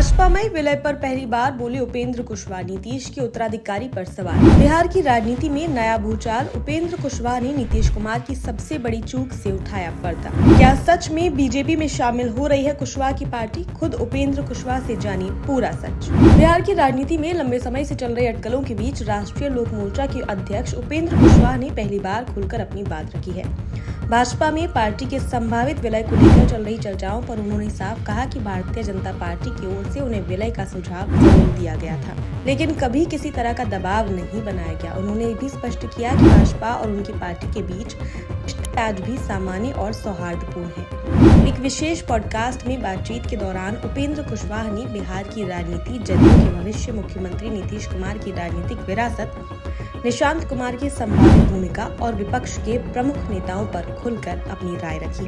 भाजपा में विलय पर पहली बार बोले उपेंद्र कुशवाहा, नीतीश के उत्तराधिकारी पर सवाल। बिहार की राजनीति में नया भूचाल, उपेंद्र कुशवाहा ने नीतीश कुमार की सबसे बड़ी चूक से उठाया पर्दा। क्या सच में बीजेपी में शामिल हो रही है कुशवाहा की पार्टी? खुद उपेंद्र कुशवाहा से जानिए पूरा सच। बिहार की राजनीति में लंबे समय से चल रही अटकलों के बीच राष्ट्रीय लोक मोर्चा के अध्यक्ष उपेंद्र कुशवाहा ने पहली बार खुलकर अपनी बात रखी है। भाजपा में पार्टी के संभावित विलय को लेकर चल रही चर्चाओं पर उन्होंने साफ कहा कि भारतीय जनता पार्टी की ओर से उन्हें विलय का सुझाव जरूर दिया गया था, लेकिन कभी किसी तरह का दबाव नहीं बनाया गया। उन्होंने ये भी स्पष्ट किया कि भाजपा और उनकी पार्टी के बीच आज भी सामान्य और सौहार्दपूर्ण है। एक विशेष पॉडकास्ट में बातचीत के दौरान उपेंद्र कुशवाहा ने बिहार की राजनीति, जदयू के भविष्य, मुख्यमंत्री नीतीश कुमार की राजनीतिक विरासत, निशांत कुमार की संभावित भूमिका और विपक्ष के प्रमुख नेताओं पर खुलकर अपनी राय रखी।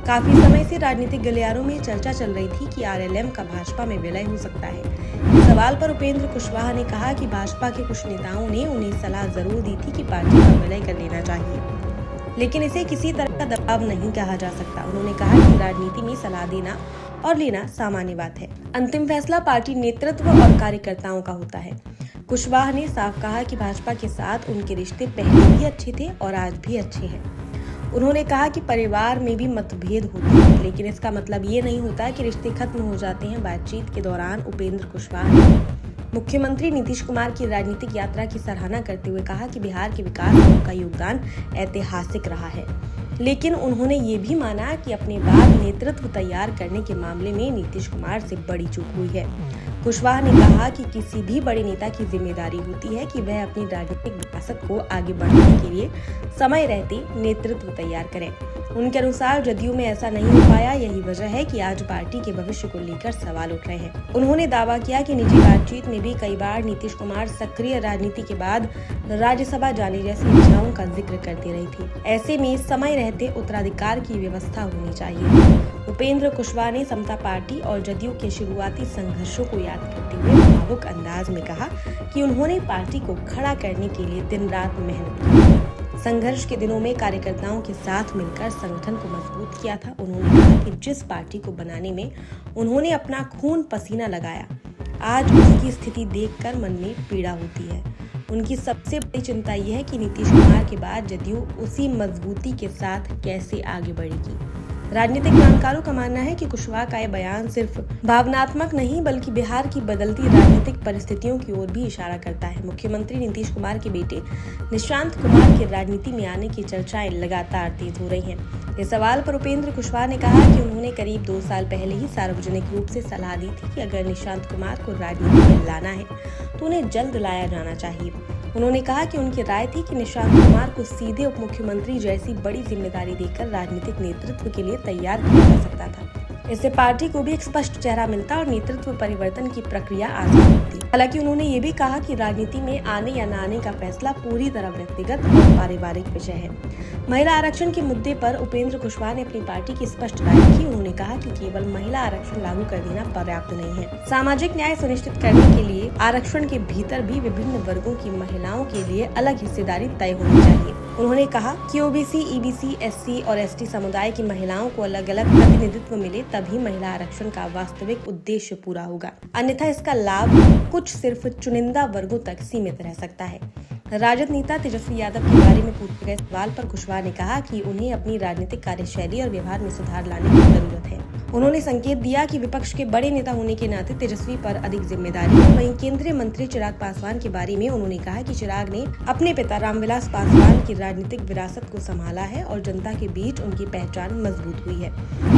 काफी समय से राजनीतिक गलियारों में चर्चा चल रही थी कि आरएलएम का भाजपा में विलय हो सकता है। इस सवाल पर उपेंद्र कुशवाहा ने कहा कि भाजपा के कुछ नेताओं ने उन्हें सलाह जरूर दी थी कि पार्टी का विलय कर लेना चाहिए, लेकिन इसे किसी तरह का दबाव नहीं कहा जा सकता। उन्होंने कहा कि राजनीति में सलाह देना और लेना सामान्य बात है। अंतिम फैसला पार्टी नेतृत्व और कार्यकर्ताओं का होता है। कुशवाहा ने साफ कहा कि भाजपा के साथ उनके रिश्ते पहले भी अच्छे थे और आज भी अच्छे हैं। उन्होंने कहा कि परिवार में भी मतभेद होते हैं, लेकिन इसका मतलब ये नहीं होता कि रिश्ते खत्म हो जाते हैं। बातचीत के दौरान उपेंद्र कुशवाहा ने मुख्यमंत्री नीतीश कुमार की राजनीतिक यात्रा की सराहना करते हुए कहा कि बिहार के विकास में उनका योगदान ऐतिहासिक रहा है, लेकिन उन्होंने ये भी माना कि अपने बाद नेतृत्व तैयार करने के मामले में नीतीश कुमार से बड़ी चूक हुई है। कुशवाहा ने कहा कि किसी भी बड़े नेता की जिम्मेदारी होती है कि वह अपनी राजनीतिक विरासत को आगे बढ़ाने के लिए समय रहते नेतृत्व तैयार करें। उनके अनुसार जदयू में ऐसा नहीं हो पाया, यही वजह है कि आज पार्टी के भविष्य को लेकर सवाल उठ रहे हैं। उन्होंने दावा किया कि निजी बातचीत में भी कई बार नीतीश कुमार सक्रिय राजनीति के बाद राज्यसभा जाने जैसी इच्छाओं का जिक्र करती रही थी। ऐसे में समय रहते उत्तराधिकार की व्यवस्था होनी चाहिए। उपेंद्र कुशवाहा ने समता पार्टी और जदयू के शुरुआती संघर्षों को याद करते हुए भावुक अंदाज में कहा कि उन्होंने पार्टी को खड़ा करने के लिए दिन रात मेहनत की। संघर्ष के दिनों में कार्यकर्ताओं के साथ मिलकर संगठन को मजबूत किया था। उन्होंने कहा कि जिस पार्टी को बनाने में उन्होंने अपना खून पसीना लगाया, आज उसकी स्थिति देखकर मन में पीड़ा होती है। उनकी सबसे बड़ी चिंता यह है कि नीतीश कुमार के बाद जदयू उसी मजबूती के साथ कैसे आगे बढ़ेगी। राजनीतिक जानकारों का मानना है कि कुशवाहा का यह बयान सिर्फ भावनात्मक नहीं बल्कि बिहार की बदलती राजनीतिक परिस्थितियों की ओर भी इशारा करता है। मुख्यमंत्री नीतीश कुमार के बेटे निशांत कुमार के राजनीति में आने की चर्चाएं लगातार तेज हो रही हैं। इस सवाल पर उपेंद्र कुशवाहा ने कहा कि उन्होंने करीब 2 साल पहले ही सार्वजनिक रूप से सलाह दी थी कि अगर निशांत कुमार को राजनीति में लाना है तो उन्हें जल्द लाया जाना चाहिए। उन्होंने कहा कि उनकी राय थी कि निशांत कुमार को सीधे उप मुख्यमंत्री जैसी बड़ी जिम्मेदारी देकर राजनीतिक नेतृत्व के लिए तैयार किया जा सकता था। इससे पार्टी को भी एक स्पष्ट चेहरा मिलता और नेतृत्व परिवर्तन की प्रक्रिया आसान होती। हालांकि उन्होंने ये भी कहा कि राजनीति में आने या न आने का फैसला पूरी तरह व्यक्तिगत और पारिवारिक विषय है। महिला आरक्षण के मुद्दे पर उपेंद्र कुशवाहा ने अपनी पार्टी की स्पष्ट राय रखी। उन्होंने कहा कि केवल महिला आरक्षण लागू कर देना पर्याप्त नहीं है। सामाजिक न्याय सुनिश्चित करने के लिए आरक्षण के भीतर भी विभिन्न वर्गों की महिलाओं के लिए अलग हिस्सेदारी तय होनी चाहिए। उन्होंने कहा कि ओबीसी, ईबीसी, एससी और एसटी समुदाय की महिलाओं को अलग अलग प्रतिनिधित्व मिले, तभी महिला आरक्षण का वास्तविक उद्देश्य पूरा होगा। अन्यथा इसका लाभ कुछ सिर्फ चुनिंदा वर्गों तक सीमित रह सकता है। राजद नेता तेजस्वी यादव के बारे में पूछे गए सवाल पर कुशवाहा ने कहा कि उन्हें अपनी राजनीतिक कार्यशैली और व्यवहार में सुधार लाने की जरूरत है। उन्होंने संकेत दिया कि विपक्ष के बड़े नेता होने के नाते तेजस्वी पर अधिक जिम्मेदारी है। वहीं केंद्रीय मंत्री चिराग पासवान के बारे में उन्होंने कहा कि चिराग ने अपने पिता रामविलास पासवान की राजनीतिक विरासत को संभाला है और जनता के बीच उनकी पहचान मजबूत हुई है,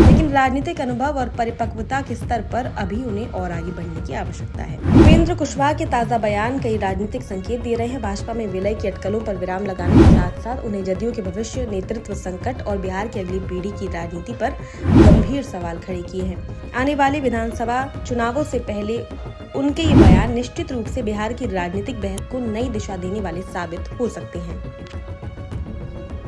लेकिन राजनीतिक अनुभव और परिपक्वता के स्तर पर अभी उन्हें और आगे बढ़ने की आवश्यकता है। उपेंद्र कुशवाहा के ताज़ा बयान कई राजनीतिक संकेत दे रहे हैं। भाजपा में विलय की अटकलों पर विराम लगाने के साथ साथ उन्हें जदयू के भविष्य, नेतृत्व संकट और बिहार की अगली पीढ़ी की राजनीति पर गंभीर सवाल खड़े किए हैं। आने वाले विधानसभा चुनावों से पहले उनके ये बयान निश्चित रूप से बिहार की राजनीतिक बहस को नई दिशा देने वाले साबित हो सकते हैं।